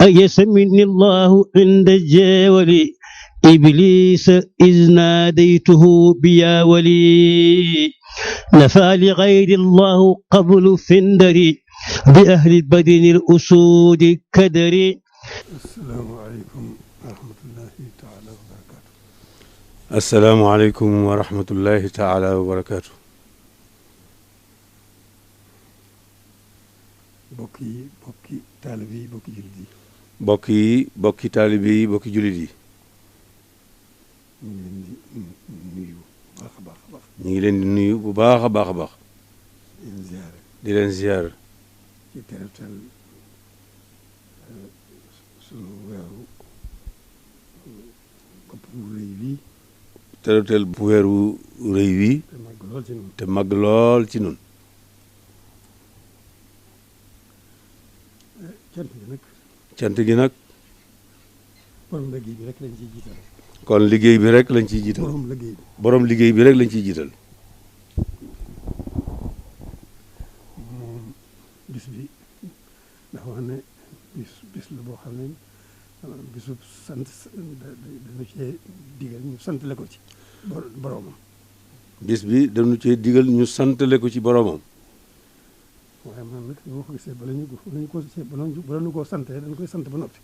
أيسمني الله عند الجاول إبليس إذ ناديته بيا ولي نفى لغير الله قبل فندري بأهل بدن الأسود كدري. السلام عليكم ورحمة الله تعالى وبركاته. السلام عليكم ورحمة الله تعالى وبركاته. bokki taalibe yi bokki jullit yi. bokki taalibe yi bokki jullit yi. ñu ngi leen di nuyu bu baax a baax a baax. ñu ngi leen di nuyu bu baax a baax a baax. di leen ziar. ci terutel sunu weeru bopp bu rëy bii. terutel bu weeru rëy wi. te màgg lool ci nun. te màgg lool ci nun. cant gi nag. borom liggéey bi rek lañ ciy jiital. kon liggéey bi rek lañ ciy jiital. borom liggéey bi rek lañ ciy jiital. moom bis bi dafa wax ne bis la boo xam ne bisub sant dañu cee digal ñu santale ko ci boromam. bis bi dañu cee digal ñu santale ko ci boromam. waaye man nag ni ma ko gisee bala ñu koo santee dañ koy sant ba noppi.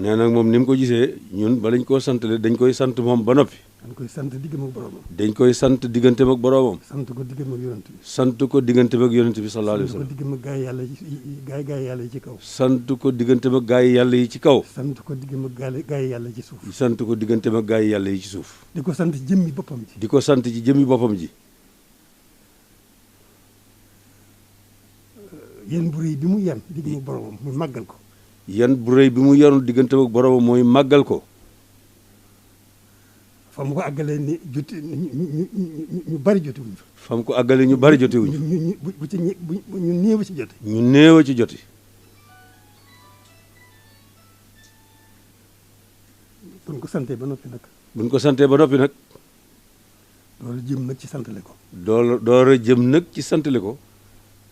nee nag moom ni mu ko gisee ñun balañ koo santale dañ koy sant moom ba noppi. dañ koy sant diggam ak boromam. dañ koy sant digganteem ak boromam. sant ko diggam ak yonent bi. sant ko digganteem ak yonent bi sallallahu alayhi wa sallam. sant ko diggam ak gaay yàlla yi ci kaw. sant ko digganteem ak gaay yàlla yi ci kaw. sant ko diggam ak gaay yàlla yi ci suuf. sant ko digganteem ak gaay yàlla yi ci suuf. di ko sant jëmmi boppam ji. di ko sant ci jëmmi boppam ji. yan bu rëy bi mu yan diggam ak boromam muy màggal ko. yan bu rëy bi mu yanu digganteem ak boromam mooy màggal ko. fa mu ko àggalee ni jote ñu bari jotewuñ fa. fa mu ko àggalee ñu bari jotewuñ. ñu néew ci jote. ñu néew ci jote. buñ ko santee ba noppi nag. buñ ko santee ba noppi nag. door a jëm nag ci santale ko. door a jëm nag ci santale ko.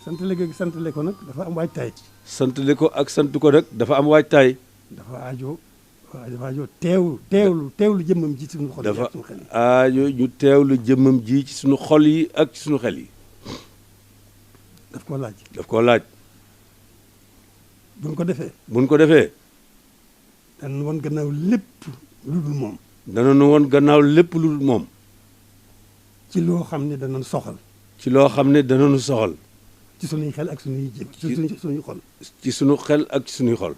santale ko nag dafa am waajtaay. santale ko ak sant ko nag dafa am waajtaay. dafa aajo teewlu jëmmam ji ci suñu xol yi. dafa aajo ñu teewlu jëmmam ji ci suñu xol yi ak ci suñu xel yi. daf koo laaj. buñ ko defee. danañ woon gannaaw lépp lu dul moom. danañ woon gannaaw lépp lu dul moom. ci loo xam ne danañ soxal. ci loo xam ne danañu soxal. ci suñuy xel ak suñuy jëm. suñuy xol. ci suñu xel ak ci suñuy xol.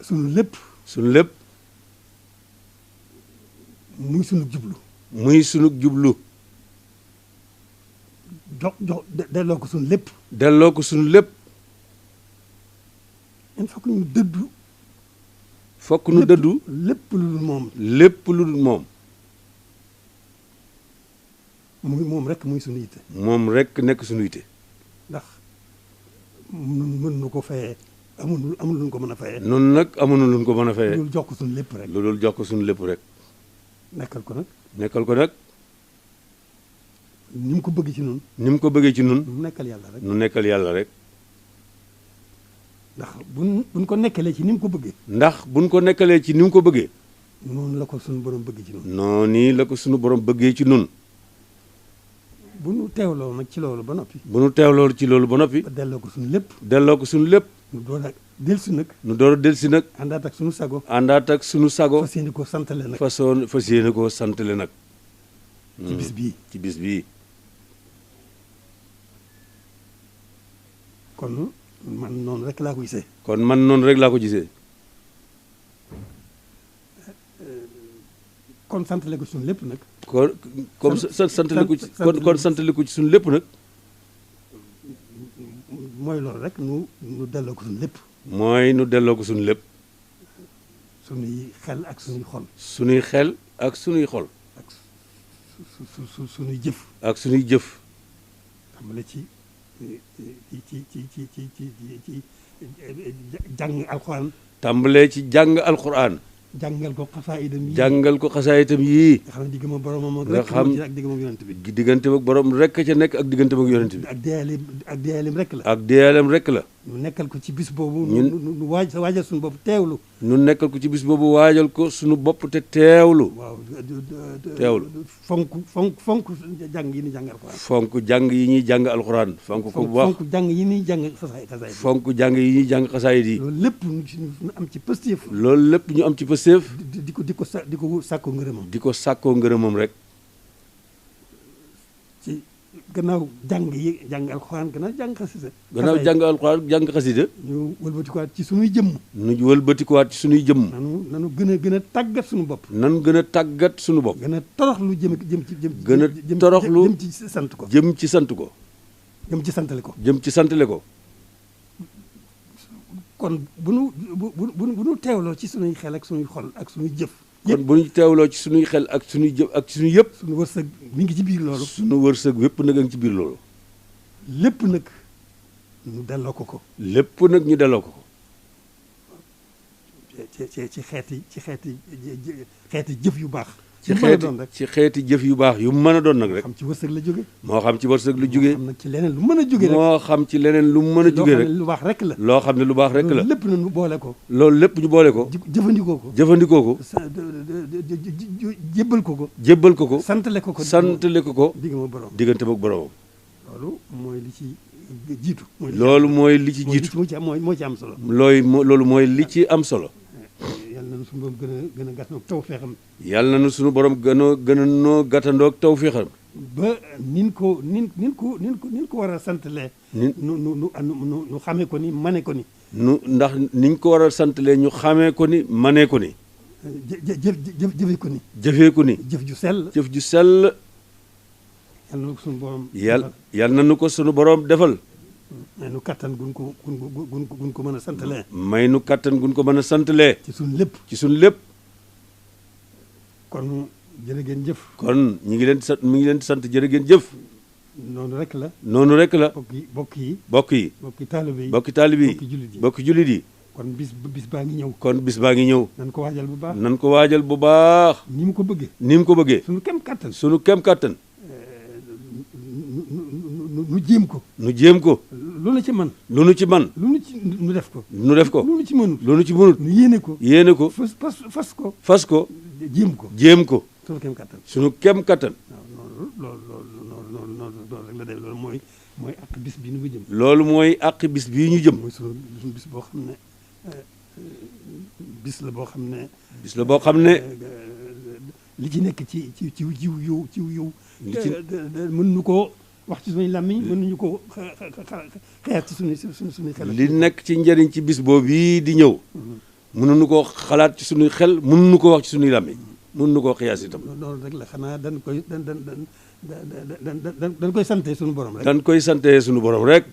suñu lépp. muy suñu jublu. delloo ko suñu lépp. il faut que ñu dëddu. fokk nu dëddu. lépp lu dul moom. moom rek muy suñu yitte. moom rek nekk suñu yitte. ndax mën nu ko fayee. amul luñ ko mën a fayee. noonu nag amuñu luñ ko mën a fayee. loolu jox ko suñu lépp rek. loolu jox ko suñu lépp rek. nekkal ko nag. ni mu ko bëgg ci nun. nu nekkal yàlla rek. nu nekkal yàlla rek. ndax buñ ko nekkalee ci ni mu ko bëggee. noonu la ko suñu borom bëggee ci nun. noonu la ko suñu borom bëggee ci nun. bu nu teewloo nag ci loolu ba noppi. ba delloo ko suñu lépp. nu door a delsi nag. àndaat ak suñu sago. fas yéene koo santale nag. ci bis bii. kon man noonu rek laa ko gisee. kon santale ko suñu lépp nag. kon santale ko ci suñu lépp nag. mooy loolu rek nu delloo ko suñu lépp. suñuy xel ak suñuy xol. suñuy xel ak suñuy xol. ak suñuy jëf. ak suñuy jëf. tàmbale ci jàng alxuraan. tàmbalee ci jàng alxuraan. jàngal ko xasaayitam yii. nga xam ne diggam ak boromam rek ak diggam ak yonent bi. diggante ak borom rek ca nekk ak diggante ak yonent bi. ak deyaaleem rek la. ñu nekkal ko ci bis boobu. ñun ñu waajal suñu bopp teewlu. ñu nekkal ko ci bis boobu waajal ko suñu bopp te teewlu. waaw teewlu fonk jàng yi ñuy jàng alxuraan. fonk jàng yi ñuy jàng alxuraan. fonk ko bu baax fonk jàng yi ñuy jàng xasaay. fonk jàng yi ñuy jàng xasaayid yi. loolu lépp ñu am ci pësteef. loolu lépp ñu am ci pësteef. di ko sàkkoo ngërëmam. di ko sàkkoo ngërëmam rek. ci gannaaw jàng alxuraan gannaaw jàng xasida. gannaaw jàng alxuraan jàng xasida. ñu wëlbatikuwaat ci sunuy jëmm. ñu wëlbatikuwaat ci sunuy jëmm. nanu gën a tàggat suñu bopp. nan gën a tàggat suñu bopp. gën a toroxlu jëm ci gën a toroxlu jëm ci sant ko. jëm ci sant ko. jëm ci santale ko. jëm ci santale ko. kon bu nu teewloo ci sunuy xel ak sunuy xol ak sunuy jëf. kon bu ñu teewloo ci sunuy xel ak sunuy jëf ak sunuy yëpp. sunu wërsëg mi ngi ci biir loolu. sunu wërsëg wépp nag a ngi ci biir loolu. lépp nag ñu delloo ko. lépp nag ñu delloo ko. ci xeeti jëf yu baax. ci xeeti jëf yu baax yu mën a doon nag rek. xam ci wërsëg la jóge. moo xam ci wërsëg lu jóge. moo xam ci leneen lu mën a jóge rek. moo xam ci leneen lu mën a jóge rek. lu baax rek la. loo xam ne lu baax rek la. lépp na ñu boole ko. loolu lépp ñu boole ko. jëfandikoo ko. jëfandikoo ko. jébbal ko ko. jébbal ko ko. santale ko ko. santale ko ko. diggante ak boromam. loolu mooy li ci jiitu. loolu mooy li ci jiitu. moo ci am solo. loolu mooy li ci am solo. yàlla na suñu borom gën a gàttandoog tawfeexam. yàlla na suñu borom gën a noo gàttandoog tawfeexam. ba nin ko war a santalee. nu xamee ko ni mane ko ni. ndax niñ ko war a santalee ñu xamee ko ni manee ko ni. jëfee ko ni. jëfee ko ni. jëf ju sell. jëf ju sell. yàlla na ko suñu borom. yàlla na ko suñu borom defal. may nu kattan gun ko mën a santalee. may nu kattan gun ko mën a santalee. ci suñ lépp. ci suñ lépp. kon jërë ngeen jëf. kon mi ngi leen di sant jërë ngeen jëf. noonu rek la. noonu rek la. bokk yi. bokki taalibe yi. bokki jullit yi. kon bis baa ngi ñëw. kon bis baa ngi ñëw. nan ko waajal bu baax. nan ko waajal bu baax. ni mu ko bëggee. ni mu ko bëggee. sunu kem kattan. nu jéem ko. lu nu ci man. lu nu def ko. lu nu ci mënut. nu yéene ko. fas ko. jéem ko. sunu kem kattan. waaw loolu rek la def loolu mooy àq bis bi ñu jëm. loolu mooy àq bis bii ñu jëm. mooy sunu bis boo xam ne bis la boo xam ne. bis la boo xam ne. li ci nekk ci yiw. mën nu koo wax ci suñuy làmmiñ mën nañu ko xeex ci suñuy xel. li nekk ci njëriñ ci bis boobu bii di ñëw. mënuñu koo xalaat ci suñuy xel mënuñu ko wax ci suñuy làmmiñ mënuñu koo xiyaas itam. loolu rek la xanaa dañ koy sante suñu borom rek. dañ koy sante suñu borom rek.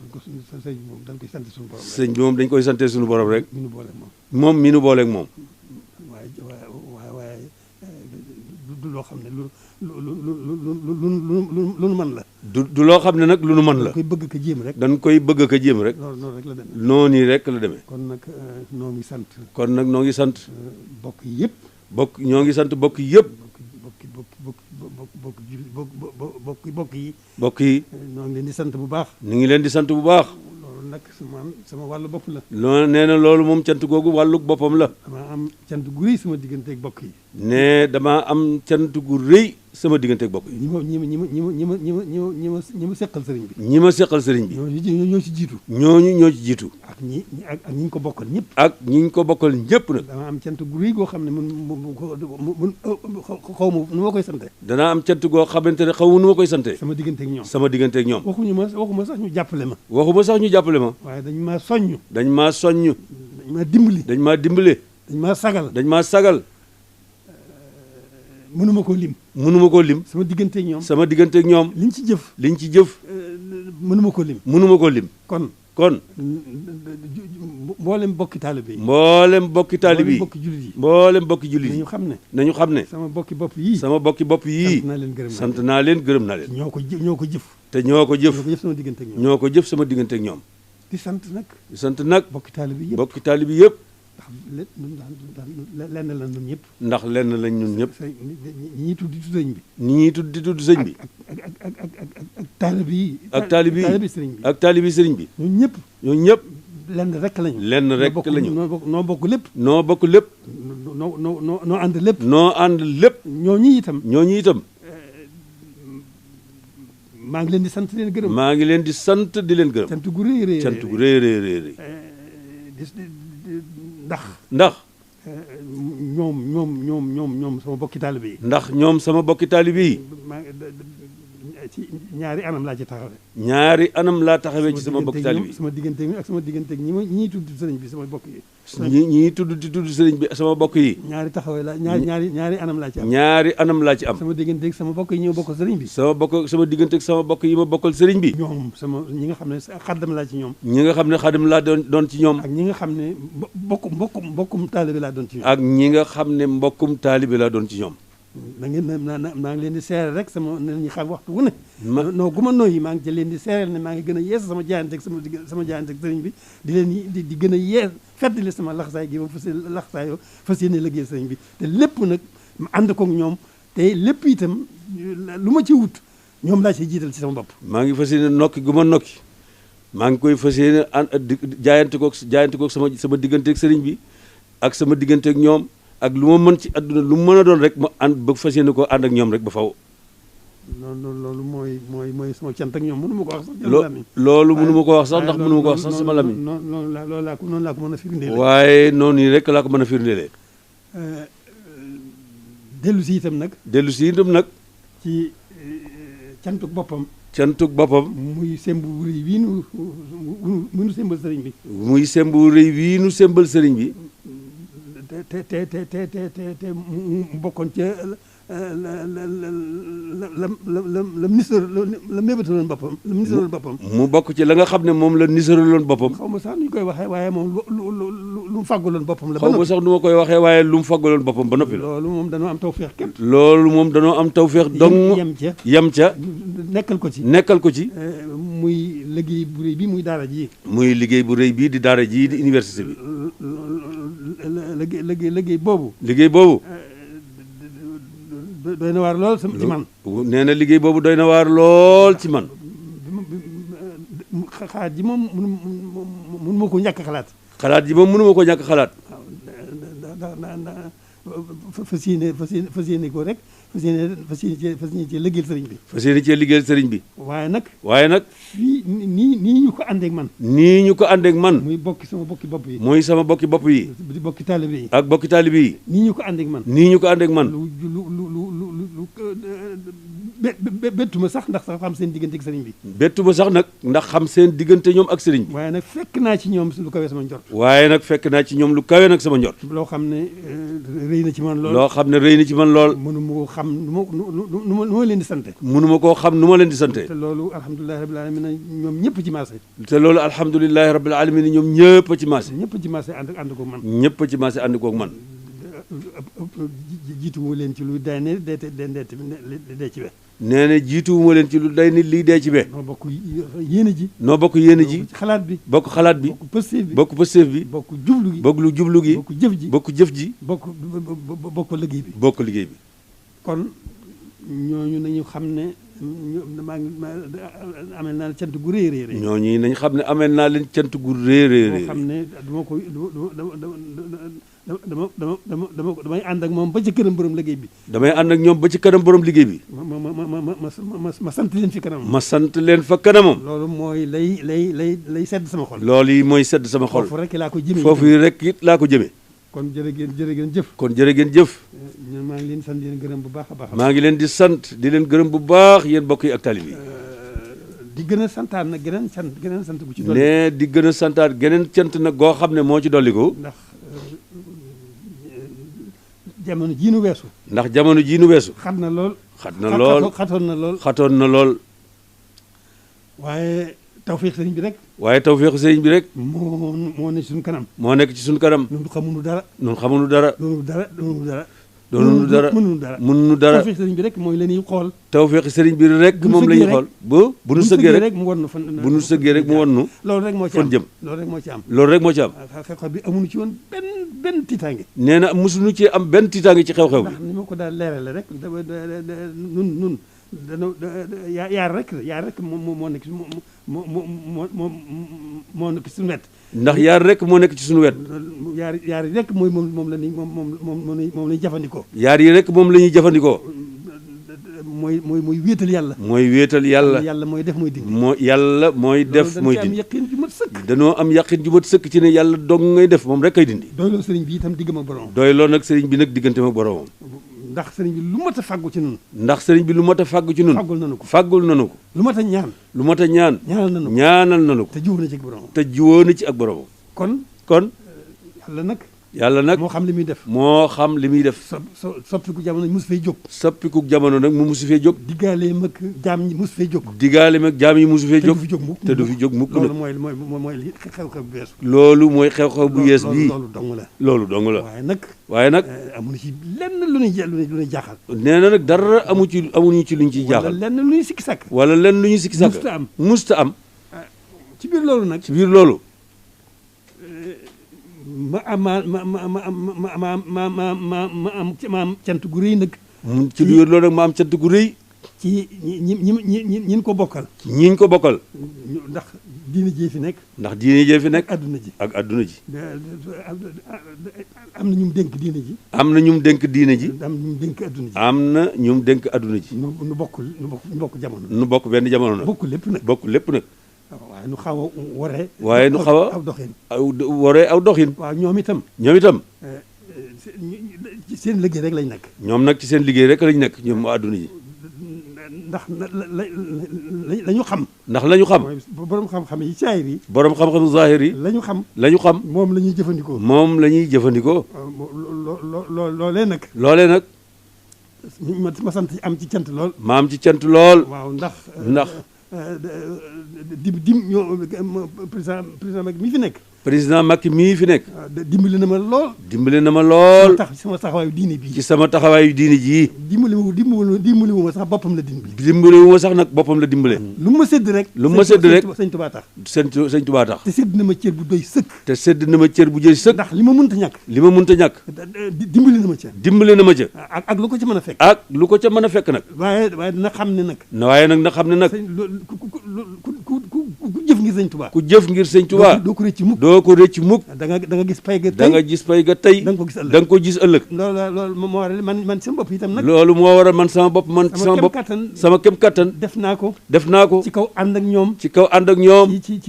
sëñ bi moom dañ koy sante suñu borom rek. sëñ bi moom dañ koy sante suñu borom rek. mi nu booleeg moom. moom mi nu booleeg moom. waaye du loo xam ne lu nu mën la. du loo xam ne nag lu nu mën la. dañ koy bëgg ka jéem rek. dañ koy bëgg ka jéem rek. noonu rek la demee. noonu rek la demee. kon nag noo ngi sant. kon nag noo ngi sant. bokk yëpp. ñoo ngi sant bokk yëpp. bokk yi. bokk yi. ñoo ngi leen di sant bu baax. ñu ngi leen di sant bu baax. loolu nag sama wàllu bopp la. loolu nee na loolu moom cant googu wàllu boppam la. damaa am cant gu rëy sama digganteeg bokk yi. ne damaa am cant gu rëy sama digganteeg bokk yi. ñi ma seqal sëriñ bi. ñi ma seqal sëriñ bi. ñoo ci jiitu. ñoo ci jiitu. ak ñi ñu ko bokkal ñëpp. ak ñi ñu ko bokkal ñëpp nag. damaa am cant gu rëy goo xam ne xaw ma nu ma koy sante. danaa am cant goo xamante ne xaw ma nu ma koy sante. sama digganteeg ñoom. waxuma sax ñu jàppale ma. waaye dañ maa soññ. dañ maa dimbali. dañ maa dimbale. dañ maa sagal. mënuma koo lim. sama digganteeg ñoom. liñ ci jëf. mënuma koo lim. kon. mboolem bokki taalibe yi. mboolem bokki jullit yi. nañu xam ne. sama bokki bopp yii. sant naa leen gërëm naa leen. ñoo ko jëf. te ñoo ko jëf. ñoo ko jëf sama digganteeg ñoo ko jëf sama digganteeg ñoom. ñoom. di sant nag. bokki taalibe yëpp. ndax lenn la ñun ñëpp. ndax lenn lañ ñun ñëpp. ñi ñuy tudd di tudd sëñ bi. ñi ñuy tudd di tudd sëñ bi. ak taalibe yi. ak taalibe yi sëriñ bi. ak taalibe sëriñ bi. ñun ñëpp. lenn rek lañu. lenn rek lañu. noo bokk lépp. noo bokk lépp. noo ànd lépp. noo ànd lépp. ñooñu itam. ñooñu itam. maa ngi leen di sant di leen gërëm. maa ngi leen di sant di leen gërëm. cant gu rëy rëy cant gu rëy rëy rëy. ndax. ñoom sama bokki taalibe yi. ndax ñoom sama bokki taalibe yi. ci ñaari anam laa ci taxawee. ñaari anam laa taxawee ci sama bokki taalibe yi. sama digganteeg ak sama digganteeg ñi tudd sëriñ bi sama bokk yi. ñi tudd sëriñ bi sama bokk yi. ñaari anam laa ci am. ñaari anam laa ci am. sama digganteeg sama bokk yi ñi ma bokkal sëriñ bi. sama digganteeg sama bokk yi ma bokkal sëriñ bi. ñoom ñi nga xam ne xaddam laa ci ñoom. ñi nga xam ne xaddam laa doon ci ñoom. ak ñi nga xam ne mbokkum taalibe laa doon ci ñoom. ak ñi nga xam ne mbokkum taalibe laa doon ci ñoom. da ngeen maa ngi leen di seere rek ne ñu xam waxtu wu ne. noo gu ma nooyi maa ngi ci leen di seereel ne maa ngi gën a yees sama jaayanteeg sama jaayanteeg sëriñ bi di leen di gën a yees feddali sama laxasaay gi ba fas yéene liggéey sëriñ bi te lépp nag ma ànd koog ñoom te lépp itam lu ma ci wut ñoom laa ciy jiital ci sama bopp. maa ngi fas yéene nokki gu ma nokki maa ngi koy fas yéene jaayante koog sama digganteeg sëriñ bi ak sama digganteeg ñoom. ak lu ma mën ci àdduna lu mu mën a doon rek ma ànd ba fas yéene koo ànd ak ñoom rek ba faw. loolu mooy sama cant ak ñoom mënu ma ko wax sax. loolu mënu ma ko wax sax ndax mënu ma ko wax sax sama lamiñ. noonu laa ko mën a firndeele. waaye noonu yi rek laa ko mën a firndeele. dellu si itam nag. ci cantuk boppam. cantuk boppam. muy sembu rëy wii nu sembal sëriñ bi. muy sembu rëy wii nu sembal sëriñ bi. te mu bokkoon ca la mébétaloon boppam la nisaraloon boppam. mu bokk ci la nga xam ne moom la nisaraloon boppam. xaw ma sax nu ñu koy waxee waaye moom lu mu faggaloon boppam la. xaw ma sax nu ma koy waxee waaye lu mu faggaloon boppam ba noppi la. loolu moom danoo am tawféex képp. loolu moom danoo am tawféex dong. yem ca. nekkal ko ci. muy liggéey bu rëy bii muy daara ji. muy liggéey bu rëy bii di daara ji di université bi. liggéey boobu. doy na waar lool ci man. nee na liggéey boobu doy na waar lool ci man. xalaat ji moom mënu ma ko ñàkk xalaat. xalaat ji moom mënu ma ko ñàkk xalaat. fas yéene ko rek fas yéene cee liggéeyal sëriñ bi. fas yéene cee liggéeyal sëriñ bi. waaye nag. fii nii ñu ko àndeek man. nii ñu ko àndeek man. muy sama bokki bopp yi. muy sama bokki bopp yi. di bokki taalibe yi. ak bokki taalibe yi. nii ñu ko àndeek man. nii ñu ko àndeek man. bettuma sax ndax xam seen diggante ak sëriñ bi. bettuma sax nag ndax xam seen diggante ñoom ak sëriñ bi. waaye nag fekk naa ci ñoom lu kawe sama njort. waaye nag fekk naa ci ñoom lu kawe nag sama njort. loo xam ne rëy na ci man lool. loo xam ne rëy na ci man lool. mënu ma koo xam nu ma leen di sante. mënu ma koo xam nu ma leen di sante. te loolu alhamdulilahi rabbil alamin ñoom ñëpp ci maase. te loolu alhamdulilahi rabbil alamin ñoom ñëpp ci maase. ñëpp ci maase ànd koog man. ñëpp ci maase ànd koog man. jiituwuma leen ci lu day ne dee ci we. nee na jiituwuma leen ci lu day ni lii dee ci be. noo bokk yéene ji. noo bokk yéene ji. xalaat bi. bokk xalaat bi. bokk pësteef bi. bokk pësteef bi. bokk jublu gi. bokk lu jublu gi. bokk jëf ji. bokk jëf ji. bokk liggéey bi. bokk liggéey bi. kon ñooñu nañu xam ne maa ngi amel naa leen cant gu rëy rëy. ñooñu nañu xam ne amel naa leen cant gu rëy rëy. moo xam ne damay ànd ak moom ba ci kanam borom liggéey bi. damay ànd ak ñoom ba ci kanam borom liggéey bi. ma sant leen fi kanamam. ma sant leen fa kanamam. loolu mooy lay sedd sama xol. loolu yi mooy sedd sama xol. foofu rek laa ko jëmee. foofu rek it laa ko jëmee. kon jërë ngeen jëf. kon jërë ngeen jëf. maa ngi leen di sant di leen gërëm bu baax a baax. maa ngi leen di sant di leen gërëm bu baax yéen mbokk yi ak talib yi. di gën a santaat nag geneen sant bu ci dolli. ne di gën a santaat geneen cant nag goo xam ne moo ci dolliku. ndax jamono jii nu weesu. ndax jamono jii nu weesu. xat na lool. xatoon na lool. xatoon na lool. waaye tawfeex sëriñ bi rek. waaye tawfeexu sëriñ bi rek. moo ne ci suñu kanam. moo nekk ci suñu kanam. ñun xamuñu dara. ñun xamuñu dara. mënuñu dara. mënuñu dara. tawfeex sëriñ bi rek mooy la ñuy xool. tawfeexu sëriñ bi rek moom la ñuy xool. bu nu sëggee rek mu won nu fan. bu nu sëggee rek mu won nu. loolu rek moo ci am fan jëm. loolu rek moo ci am. loolu rek moo ci am. xew-xew bi amuñu ci woon benn tiitaange. nee na mosuñu ci am benn tiitaange ci xew-xew bi. ndax ni ma ko daal leerale rek nun yaar rek moo nekk moo nekk suñu wet ndax yaar rek moo nekk ci suñu wet. yaar yi rek mooy moom la ni moom la ñuy jëfandikoo. yaar yi rek moom la ñuy jëfandikoo. mooy wéetal yàlla. mooy wéetal yàlla. yàlla mooy def mooy dindi. yàlla mooy def mooy dindi. am yaqin ju mat sëkk. danoo am yaqin ju mat sëkk ci ne yàlla dong ngay def moom rek kay dindi. doyloo sëriñ bi itam diggam ak boromam. doyloo nag sëriñ bi nag diggante ak boromam. ndax sëriñ bi lu mat a fàggu ci nun. ndax sëriñ bi lu mat a fàggu ci nun. fàggul nanu ko. fàggul nanu ko. lu mat a ñaan. lu mat a ñaan. ñaanal nanu ko. te jiwoo na ci ak boromam. te jiwoo na ci ak boromam. kon. yàlla nag moo xam li muy def. moo xam li muy def. soppiku jamono mosu fay jóg. soppiku jamono nag mu mosu fee jóg. diggaale mag jaam ñi mosu fay jóg. diggaale mag jaam yi mosu fee jóg. te du fi jóg mukk nag. loolu mooy xew-xew bu yees. loolu mooy xew-xew bu yees bii. loolu dong la. loolu dong la. waaye nag amuñu ci lenn lu ñuy jaaxal. nee na nag dara amuñu ci luñ ciy jaaxal. wala lenn lu ñuy sikki sàkk. wala lenn lu ñuy sikki sàkk. musta am. ci biir loolu nag. ci biir loolu. ma am cant gu rëy nag. ci biir loolu nag ma am cant gu rëy. ci ñin ko bokkal. ñiñ ko bokkal. ndax diine jee fi nekk. ndax diine jee fi nekk. adduna ji ak adduna ji. am na ñu mu dénk diine ji. am na ñu mu dénk diine ji. am ñu mu dénk adduna ji. am na ñu mu dénk adduna ji. nu bokk jamono. nu bokk benn jamono nag. bokk lépp nag. bokk lépp nag. waaye nu xaw a waree. waaye nu xaw a aw doxin. waree aw doxin. waaw ñoom itam. ci seen liggéey rek lañ nekk. ñoom nag ci seen liggéey rek lañ nekk ñoom adduna ji. ndax la ñu xam. ndax la ñu xam. borom xam-xam yi saahir yi. borom xam-xam zahir yi. la ñu xam. la ñu xam. moom la ñuy jëfandikoo. moom la ñuy jëfandikoo. loolee nag. loolee nag. ma sant am ci cant lool. ma am ci cant lool. waaw ndax. président Macky mi fi nekk. président Macky mii fi nekk. dimbali na ma lool. dimbali na ma lool. sama taxawaayu diine bii. ci sama taxawaayu diine jii. dimbali wu ma sax boppam la dimbali. dimbali wu ma sax nag boppam la dimbale. lu ma sédd rek. sëñ Tuubaa tax. sëñ Tuubaa tax. te sédd na ma cër bu doy sëkk. te sédd na ma cër bu doy sëkk. ndax li ma mënta ñàkk. dimbali na ma ca. dimbali na ma ca. ak lu ko ca mën a fekk. ak lu ko ca mën a fekk nag. waaye na xam ne nag. waaye nag na xam ne nag. ku jëf ngir sëñ Tuubaa. ku jëf ngir sëñ Tuubaa. doo ko rëcc mukk. doo ko rëcc mukk. da nga gis pay ga tey. da nga gis pay ga tey. da nga ko gis ëllëg. da nga ko gis ëllëg. loolu moo waral man sama bopp itam nag. loolu moo waral man sama bopp sama kem kattan. def naa ko. ci kaw ànd ak ñoom. ci kaw ànd ak ñoom. ci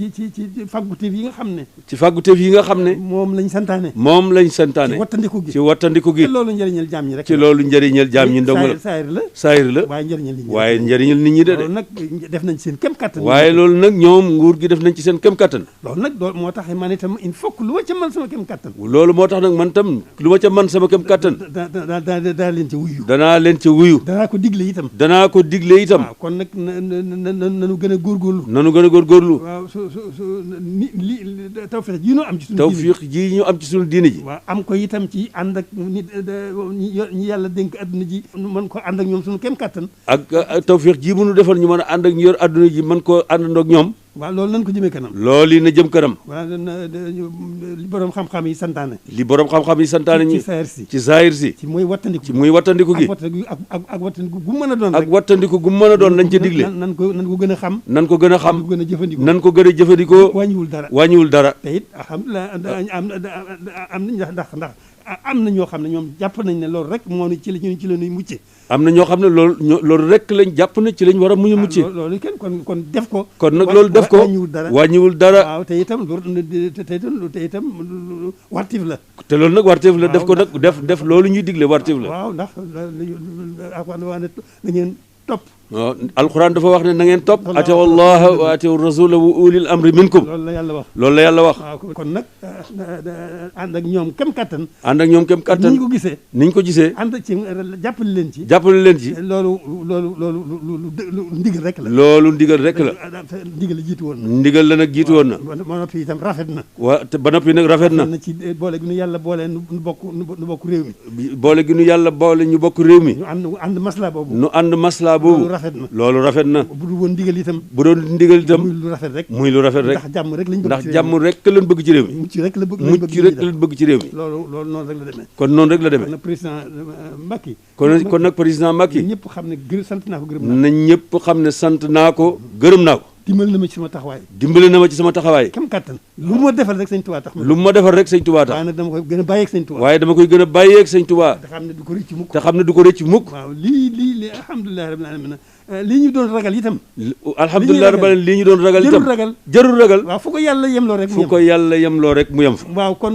fàgguteef yi nga xam ne. ci fàgguteef yi nga xam ne. moom lañ santaane. ci wattandiku gi. ci loolu njëriñal jaam ñi rek. ci loolu njëriñal jaam ñi ndong la. saayir la. waaye njëriñal nit ñi de. loolu nag def nañ seen kem kattan. waaye loolu nag ñoom nguur gi def nañ ci seen kem kattan. loolu nag moo tax man itam il faut que lu ma ca mën sama kem kattan. loolu moo tax nag man tam lu ma ca mën sama kem kattan. danaa leen ca wuyu. danaa ko digle itam. waaw kon nag nanu gën a góorgóorlu. waaw tawfiix ji ñu am ci suñu diine ji. waaw am ko itam ci ànd ak ñi yàlla dénk adduna ji mën ko ànd ak ñoom suñu kem kattan. ak tawfiix ji mu nu defal ñu mën a ànd ak ñu yor adduna ji mën koo àndandoo ak ñoom. waaw loolu nañ ko jëmee kanam. loolu yi na jëm kanam. waaw li borom xam-xam yi santaane. ci saayir si. ci muy wattandiku gi. ak wattandiku gu mën a doon rek. ak wattandiku gu mën a doon lañ ca digle. nan ko gën a xam. nan ko gën a xam. nan ko gën a jëfandikoo. wàññiwul dara. te it alhamdulilah am na ndax am na ñoo xam ne ñoom jàpp nañ ne loolu rek moo ci la ñuy mucce. am na ñoo xam ne loolu rek lañ jàpp ne ci lañ war a mucce. loolu kenn kon def ko. kon nag loolu def ko wàññiwul dara. waaw te itam wartif la. te loolu nag wartif la. def ko nag def loolu ñuy digle wartif la. waaw ndax da ngeen topp. waaw alxuraan dafa wax ne na ngeen topp. atiu allaha wa atiu rasula wa ulil amri minkum. loolu la yàlla wax. waaw kon nag ànd ak ñoom kem kattan. ni ñu ko gisee. ànd ci jàppale leen ci. loolu ndigal rek la. ndigal la jiitu woon na. ndigal la nag jiitu woon na. ba noppi itam rafet na. ba noppi nag rafet na. ci boole gi nu yàlla boole nu bokk réew mi. boole gi nu yàlla boole ñu bokk réew mi. ñu ànd maslaa boobu. loolu rafet na. bu dul woon ndigal itam. muy lu rafet rek. ndax jàmm rek lañ bëgg ci réew mi. mucc rek lañ bëgg ci réew mi. loolu noonu rek la demee. kon noonu rek la demee. kon nag président Macky. ñëpp xam ne sant naa ko gërëm naa ko. na ñëpp xam ne sant naa ko gërëm naa ko. dimbali na ma ci sama taxawaay dimbali na ma ci sama taxawaay kem kattan lu ma defal rek sëñ Tuubaa tax lu ma defal rek sëñ Tuubaa tax waaye nag dama koy gën a bàyyeeg sëñ Tuubaa waaye dama koy gën a bàyyeeg sëñ Tuubaa te xam ne du ko rëcc mukk te xam ne du ko rëcc mukk waaw lii alhamdulilah rabbil alamin lii ñu doon ragal itam alhamdulilah rabbil alamin lii ñu doon ragal itam jarul ragal waaw fu ko yàlla yemloo rek fu ko yàlla yemloo rek mu yem fa waaw kon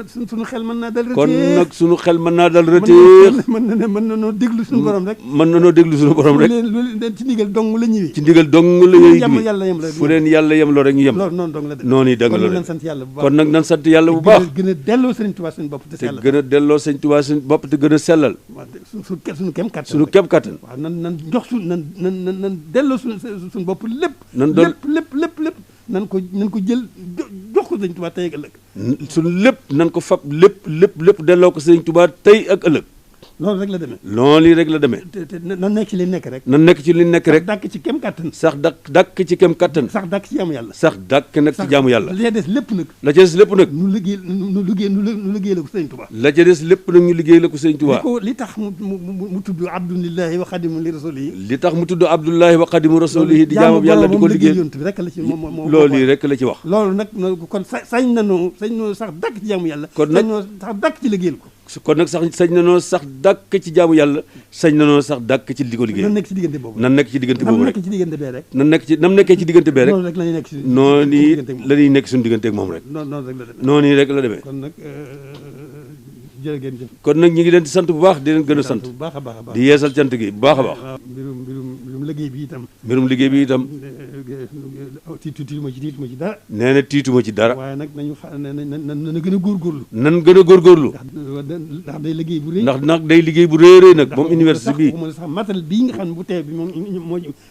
suñu xel mën naa dal rëteex kon nag suñu xel mën naa dal rëteex mën na noo déglu suñu borom rek mën na noo déglu suñu borom rek lu ci ndigal dong la ñëwee ci ndigal dong la ñuy yàlla yem rek fu leen yàlla yemloo rek ñu yem loolu noonu dong la noonu yi dëgg la kon nan sant yàlla bu baax kon nag nan sant yàlla bu baax gën a delloo sëriñ Tuubaa suñu bopp te sellal gën a delloo sëriñ Tuubaa suñu bopp te gën a sellal suñu kem kattan suñu kem kattan waaw nan jox nan delloo suñu bopp lépp nan doon lépp nan ko jël jox ko sëriñ Tuubaa tey ak ëllëg suñu lépp nan ko fab lépp delloo ko sëriñ Tuubaa tey ak ëllëg loolu rek la demee loolu rek la demee te nan nekk ci li nekk rek nan nekk ci li nekk rek dàkk ci kem kattan sax dàkk ci kem kattan sax dàkk ci jaamu yàlla sax dàkk nag ci jaamu yàlla la ca des lépp nag la ca des lépp nag nu liggéey la ko sëriñ Tuubaa la ca des lépp nag ñu liggéey la ko sëriñ Tuubaa li tax mu tudd abdulillahi wa xadimu li rasulihi li tax mu tudd abdullahi wa xadimu rasulihi di jaamu yàlla di ko liggéey yonent bi rek la ci loolu yi rek la ci wax loolu nag kon sañ nanoo sax dàkk ci jaamu yàlla kon nag sax dàkk ci liggéeyal ko kon nag sañ nanoo sax dàkk ci jaamu yàlla sañ nanoo sax dàkk ci li ko liggéey nan nekk ci diggante boobu nan nekk ci diggante boobu rek nan nekk ci diggante bee rek nam nekkee ci diggante bee rek noonu rek la ñuy nekk noonu la ñuy nekk suñu digganteeg moom rek noonu rek la demee noonu rek la demee kon nag jërë ngeen jëf kon nag ñu ngi leen di sant bu baax di leen gën a sant bu baax a baax a baax di yeesal cant gi bu baax a baax mbirum liggéey bi itam mbirum liggéey bi itam tiituma ci dara nee na tiituma ci dara waaye nag nañu na gën a góorgóorlu nan gën a góorgóorlu ndax day liggéey bu rëy ndax nag day liggéey bu réerée nag moom université bii waxuma la sax matériel bii nga xam ne bu teew bi moom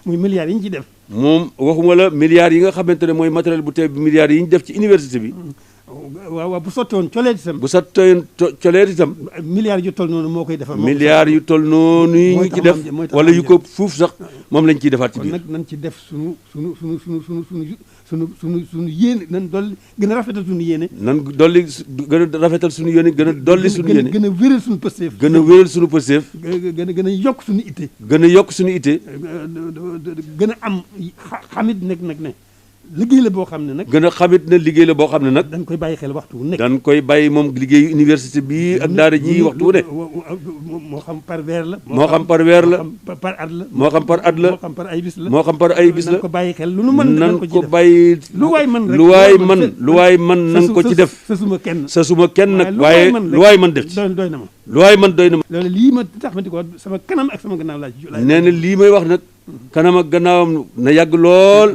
muy milliards yi ñu ci def moom waxuma la milliards yi nga xamante ne mooy matériel bu teew bi milliards yi ñu def ci université bi waaw bu sotti woon coleet itam bu sotti coleet itam milliards yu toll noonu moo koy defar milliards yu toll noonu yi ñu ci def wala yu ko fuuf sax moom lañ ciy defaat ci biir nag nañ ci def sunu yéene nan dolli gën a rafetal sunu yéene nan dolli gën a rafetal sunu yéene gën a dolli sunu yéene gën a wéral sunu pësteef gën a wéral sunu pësteef gën a yokk sunu itte gën a yokk sunu itte gën a am xamit nag ne liggéey la boo xam ne nag gën a xamit ne liggéey la boo xam ne nag dañ koy bàyyi xel waxtu wu nekk dañ koy bàyyi moom liggéeyu université bii ak daara ji waxtu wu ne moo xam par weer la moo xam par weer la par at la moo xam par at la moo xam par ay bis la moo xam par ay bis la nañ ko bàyyi xel lu nu mën nan ko bàyyi lu waay mën rek lu waay mën nan ko ci def sa suma kenn nag waaye lu waay mën def ci doy na ma lu waay mën doy na ma loolu lii ma tax ma di ko sama kanam ak sama gannaaw laa ci nee na lii may wax nag kanam ak gannaawam na yàgg lool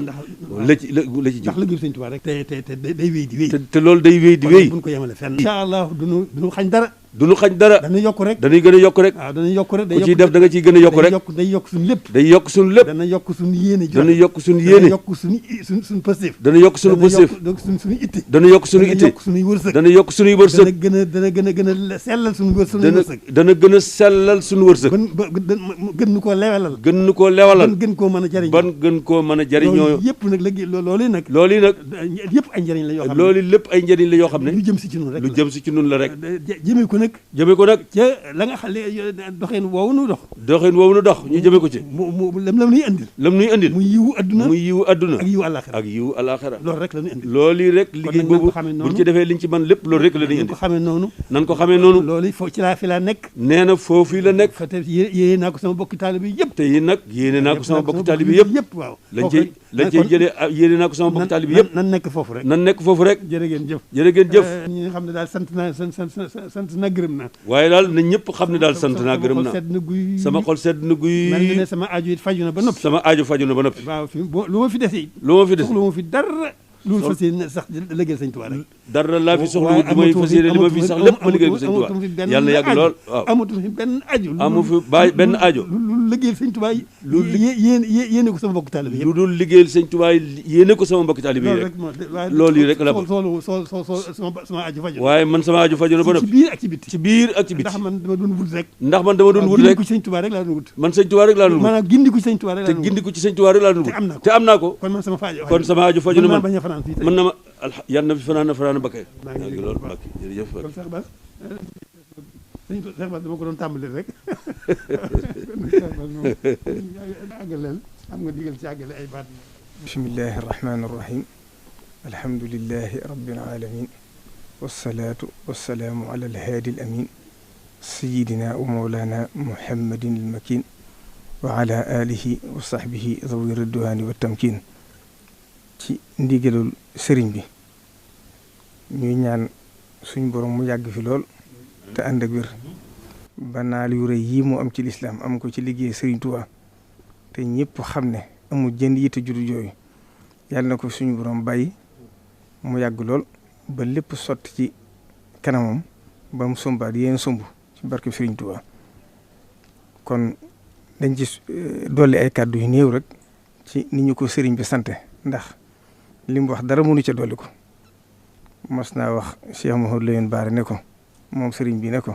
la ci la ci ndax liggéey Sëñ Tuubaa rek te day wéy di wéy te loolu day wéy di wéy buñ ko yemale fenn incha allah duñu xañ dara duñu xañ dara dañuy yokk rek dañuy gën a yokk rek waaw dañuy yokk rek ku ciy def da nga ciy gën a yokk rek day yokk suñu lépp day yokk suñu lépp dana yokk suñu yéene dana yokk suñu yéene dana yokk suñu pëstéef dana yokk suñu pëstéef suñu itte dana yokk suñu itte yokk suñuy wërsëg dana yokk suñuy wërsëg dana gën a sellal suñu wërsëg dana gën a sellal suñu wërsëg gën nu koo lewalal gën nu koo lewalal gën koo mën a jariñ ban gën koo mën a jariñoo yëpp nag léegi loolu nag yëpp ay njëriñ la yoo xam ne loolu lépp ay njëriñ la yoo xam ne lu jëm si ci nun rek lu jëm si ci nun la rek jëmee ko nag ca la nga xam ne doxeen woowu nu dox ñu jëmee ko ci lam nuy andil muy yiwu adduna ak yiwu alaxira loolu rek la ñuy andil loolu rek liggéey boobu buñ ci defee liñ ci man lépp loolu rek la ñuy indi nan ko xamee noonu loolu foofu ci laa fi laa nekk nee na foofu la nekk te yéene naa ko sama bokki taalibe yi yëpp te yi nag yéene naa ko sama bokki taalibe yi yëpp waaw lañ cey jëlee yéene naa ko sama bokki taalibe yi yëpp nan nekk foofu rek jërë ngeen jëf ñi nga xam ne daal sant naa gërëm naa waaye daal na ñëpp xam ne daal sant naa gërëm naa sama xol sedd na guy mel na ne sama aajo it faju na ba noppi waaw lu ma fi dese lu ma fi dara loolu fas yéene sax liggéeyal Sëñ Tuubaa rek dara laa fi soxla lu may fas yéene li ma fi sax lépp ma liggéey ko Sëñ Tuubaa yàlla na yàgg lool waaw amatu fi benn aajo amu fi benn aajo lu liggéeyal Sëñ Tuubaa yéene ko sama mbokk taalibe lu dul liggéeyal Sëñ Tuubaa yéene ko sama mbokk taalibe yi rek loolu yi rek la sama aajo faju waaye man sama aajo faju na ba noppi ci biir ak ci biti ndax man dama doon wut rek rek Sëñ Tuubaa rek laa doon wut man Sëñ Tuubaa rek laa doon wut maanaam gindiku ci Sëñ Tuubaa rek laa doon wut te gindiku ci Sëñ Tuubaa rek laa doon wut te am naa ko kon sama aajo faju na man mën na ma yal na fi fanaan bakkee ngi loolu Mbàkke jërëjëf kon Cheikh Bass dama ko doon tàmbali rek àggaleel xam nga digal ci àggale ay baat bismillahi irrahmani irrahim alhamdulilahi rabbil alamin wassalaatu wassalaamu ala alhaadi al amin sayidina wa mawlana muhammadin al makin wa ala alihi wa sahbihi zawi ridwaani wa tamkin ci ndigalul sëriñ bi ñuy ñaan suñ borom mu yàgg fi lool te ànd ak wér ba naal yu rëy yii mu am ci lislaam am ko ci liggéey sëriñ Tuubaa te ñëpp xam ne amul jënd yitte juddu jooyu yàlla na ko suñu borom bàyyi mu yàgg lool ba lépp sotti ci kanamam ba mu sombaat yéen somb ci barke sëriñ Tuubaa kon dañ ci dolli ay kàddu yu néew rek ci ni ñu ko sëriñ bi sante ndax li mu wax dara mënu ca dolli ko mas naa wax Cheikh Mouhamadou Lamine Bara ne ko moom sëriñ bi ne ko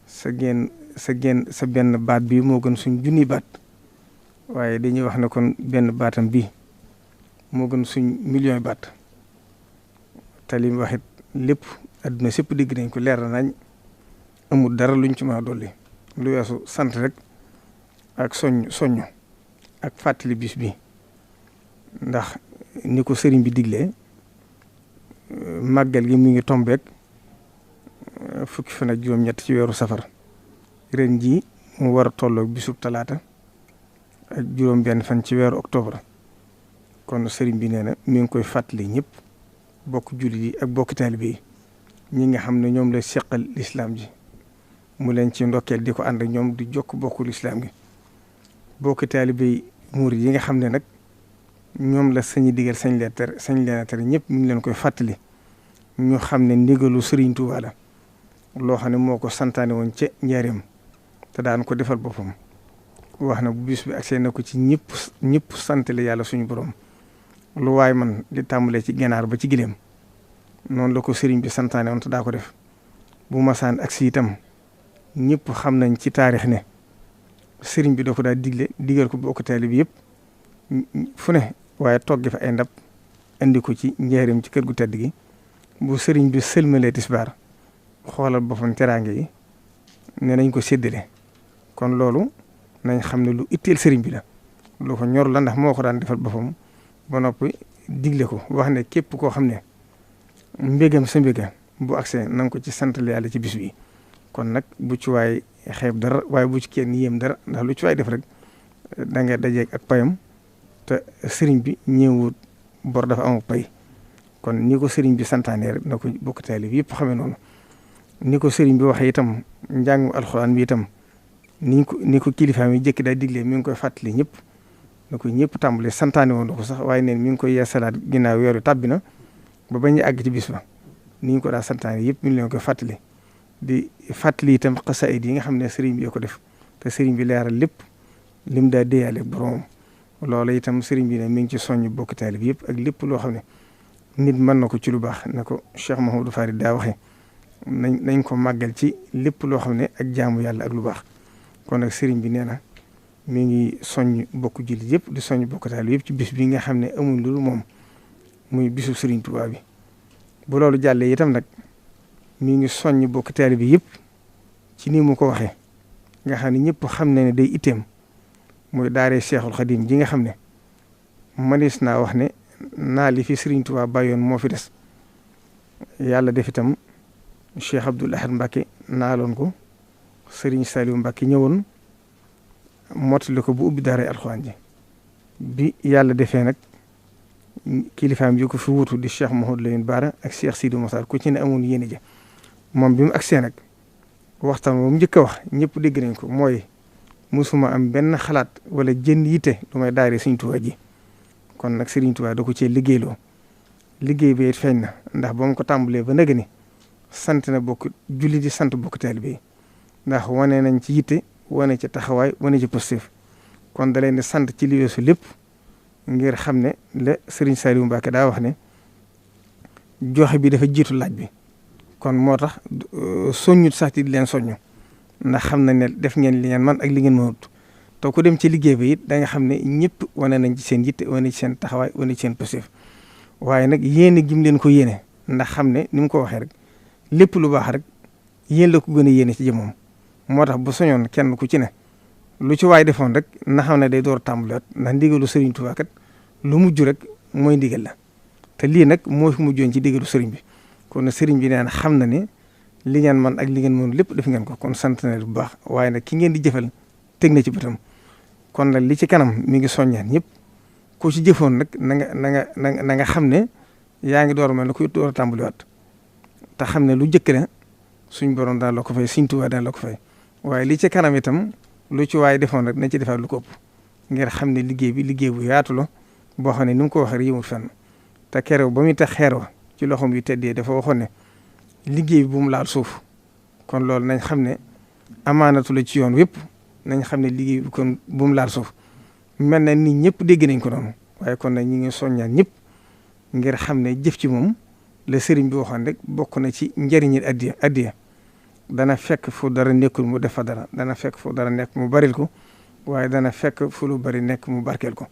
sa benn baat bi moo gën suñ junni baat waaye dañuy wax ne kon benn baatam bi moo gën suñ million baat te li mu wax it lépp adduna sépp dégg nañ ko leer nañ amul dara luñ ci mën a dolli lu weesu sant rek ak soññ ak fàttali bis bi ndax ni ko sëriñ bi diglee màggal gi mi ngi tombeek fukki fan ak juróom-ñett ci weeru safar ren jii mu war a tolloog bisub talaata ak juróom-benn fan ci weeru octobre kon sëriñ bi nee na mi ngi koy fàttali ñëpp bokk jullit yi ak bokk taalibe yi ñi nga xam ne ñoom la seqal lislaam ji mu leen ci ndokkeel di ko ànd ak ñoom di jokk bokku lislaam gi bokk taalibe yi murid yi nga xam ne nag ñoom la sañi digal sañ leen a tere ñëpp mi ngi leen koy fàttali ñu xam ne ndigalu Sëriñ Tuubaa la loo xam ne moo ko santaane woon ca njaareem te daan ko defal boppam wax na bu bis bi agsee na ko ci ñëpp santale yàlla suñu borom lu waay man di tàmbalee ci ganaar ba ci gileem noonu la ko sëriñ bi santaane woon te daa ko def bu masaan agsi itam ñëpp xam nañ ci taarix ne sëriñ bi da ko daa digal ko bokk taalibe bi yëpp fu ne waaye togg fa ay ndab indi ko ci njaareem ci kër gu tedd gi bu sëriñ bi sëlmalee tisbaar xoolal boppam teraange yi ne nañ ko séddale kon loolu nañ xam ne lu itteel sëriñ bi la lu ko ñor la ndax moo ko daan defal boppam ba noppi digle ko wax ne képp koo xam ne mbégam sa mbéga bu agsee na nga ko ci santal yàlla ci bis bi kon nag bu ci waay xeeb dara waaye bu ci kenn yéem dara ndax lu ci waay def rek da nga dajeeg ak payam te sëriñ bi ñëwut bor dafa amul pay kon ni ko sëriñ bi santaane rek na ko bokk taalibe bi yëpp xamee noonu ni ko sëriñ bi waxee itam njàngu alxuraan bi itam ni ko kilifaam yi jëkk daa diglee mi ngi koy fàttali ñëpp na ko ñëpp tàmbale santaane woon na ko sax waaye neen mi ngi koy yeesalaat ginnaaw weeru tàbbi na ba bañ a àgg ci bis ba ni ñu ko daa santaane yëpp mi ngi leen koy fàttali di fàttali itam xasaayid yi nga xam ne sëriñ bi yoo ko def te sëriñ bi leeral lépp lim daa déyaale boromam loolu itam sëriñ bi ne mi ngi ci soññ bokk taalibe bi yëpp ak lépp loo xam ne nit mën na ko ci lu baax na ko Cheikh Mouhamadou Farid daa waxee nañ ko màggal ci lépp loo xam ne ak jaamu yàlla ak lu baax kon nag sëriñ bi nee na mi ngi soññ bokk jullit yëpp di soññ bokk taalibe yëpp ci bis bi nga xam ne amuñ lu moom muy bisu sëriñ Tuubaa bi bu loolu jàllee itam nag mi ngi soññ bokk taalibe bi yëpp ci ni mu ko waxee nga xam ne ñëpp xam ne day itteem muy daaree Seexul Xadim ji nga xam ne manis naa wax ne naa li fi sëriñ Tuubaa bàyyoon moo fi des yàlla def itam Cheikh Abdoul Ahad Mbacké naaloon ko sëriñ Saliou Mbacké ñëwoon mottali ko bu ubbi daaree alxuraan ji bi yàlla defee nag kilifaam yi ko fi wutu di Cheikh Mouhamadou Lamine Bara ak Cheikh Sidi Moussa ku ci ne amoon yéene ja moom bi mu agsee nag waxtaan moom njëkk a wax ñëpp dégg nañ ko mooy musuma am benn xalaat wala jënd yitte lu may daare Sëriñ Tuubaa ji kon nag Sëriñ Tuubaa da ko cee liggéeyloo liggéey bi it feeñ na ndax ba mu ko tàmbalee ba nëgë ni sant na bokk julli di sant bokk taalibe yi ndax wane nañ ci yitte wane ci taxawaay wane ci positif kon da leen di sant ci li weesu lépp ngir xam ne la Serigne Saliou Mbacké daa wax ne joxe bi dafa jiitu laaj bi kon moo tax soññut sax di leen soññu ndax xam na ne def ngeen li ngeen man ak li ngeen mënut te ku dem ci liggéey bi it da nga xam ne ñëpp wane nañ ci seen yitte wane ci seen taxawaay wane ci seen positif waaye nag yéene gim leen ko yéene ndax xam ne ni mu ko waxee rek lépp lu baax rek yéen la ko gën a yéene ci jëmmam moo tax bu soñoon kenn ku ci ne lu ci waay defoon rek na xam ne day door tàmbaliwaat ndax ndigalu Serigne Touba kat lu mujj rek mooy ndigal la te lii nag moo fi mujjoon ci ndigalu sëriñ bi kon sëriñ bi neen xam na ne li ngeen man ak li ngeen mën lépp def ngeen ko kon sant na bu baax waaye nag ki ngeen di jëfal teg na ci bëtam kon nag li ci kanam mi ngi soññaan ñëpp ku ci jëfoon nag na nga xam ne yaa ngi door mel ne kuy door a tàmbaliwaat te xam ne lu jëkk la suñ borom daal la ko fay suñ Tuubaa daal la ko fay waaye li ci kanam itam lu ci waaye defoon rek na ci defaat lu ko ëpp ngir xam ne liggéey bi liggéey bu yaatu la boo xam ne ni mu ko waxee rek yëmul fenn te keroog ba muy tax xeer wa ci loxoom yu teddee dafa waxoon ne liggéey bi bu mu laal suuf kon loolu nañ xam ne amaanatu la ci yoon wépp nañ xam ne liggéey bi kon bu mu laal suuf mel na nit ñëpp dégg nañ ko noonu waaye kon nag ñi ngi soññaan ñëpp ngir xam ne jëf ci moom la sëriñ bi waxoon rek bokk na ci njëriñi addiya dana fekk fu dara nekkul mu def fa dara dana fekk fu dara nekk mu baril ko waaye dana fekk fu lu bari nekk mu barkeel ko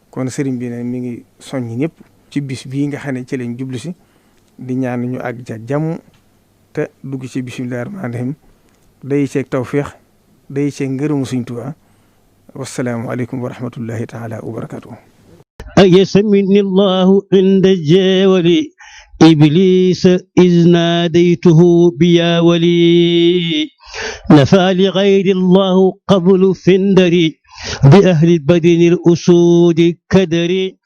kon sëriñ bi ne mi ngi soññ ñëpp ci bis bii nga xam ne ci lañ jublu si di ñaan ñu àgg ca jàmm te dugg ci bismillaahi rahmaani rahiim day ceeg tawféex day ceeg ngërëmu Sëriñ Tuubaa wassalaamu aleykum wa rahmatullahi taala wa barakaatuh. أيسمني الله عند الجاول إبليس إذ ناديته بيا ولي نفى لغير الله قبل فندري بأهل بدن الأسود كدري